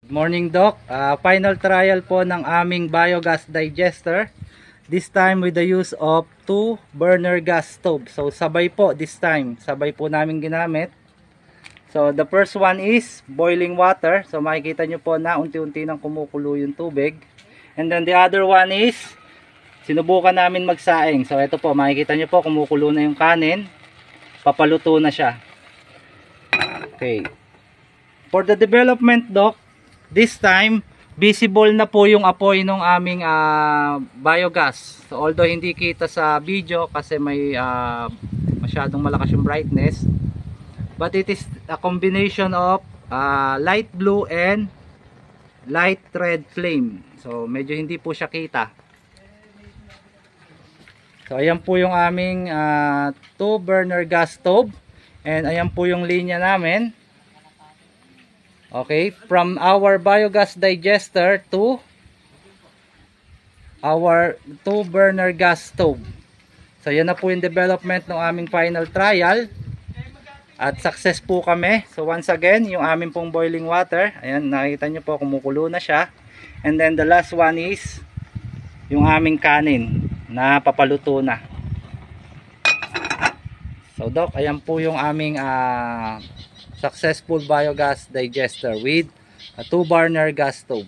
Good morning, Doc. Final trial po ng aming biogas digester. This time with the use of 2 burner gas stove. So sabay po this time. Sabay po namin ginamit. So the first one is boiling water. So makikita nyo po na unti-unti nang kumukulo yung tubig. And then the other one is sinubukan namin magsaing. So ito po, makikita nyo po kumukulo na yung kanin. Papaluto na siya. Okay. For the development, Doc, this time visible na po yung apoy ng aming biogas. So, although hindi kita sa video kasi may masyadong malakas yung brightness, but it is a combination of light blue and light red flame. So medyo hindi po siya kita. So ayan po yung aming 2 burner gas stove, and ayan po yung linya namin. Okay, from our biogas digester to our 2 burner gas stove. So yan na po yung development ng aming final trial. At success po kami. So once again, yung aming pong boiling water, ayan, nakikita nyo po kumukulo na siya. And then the last one is yung aming kanin na papaluto na. So Doc, ayan po yung aming successful biogas digester with a 2 burner gas stove.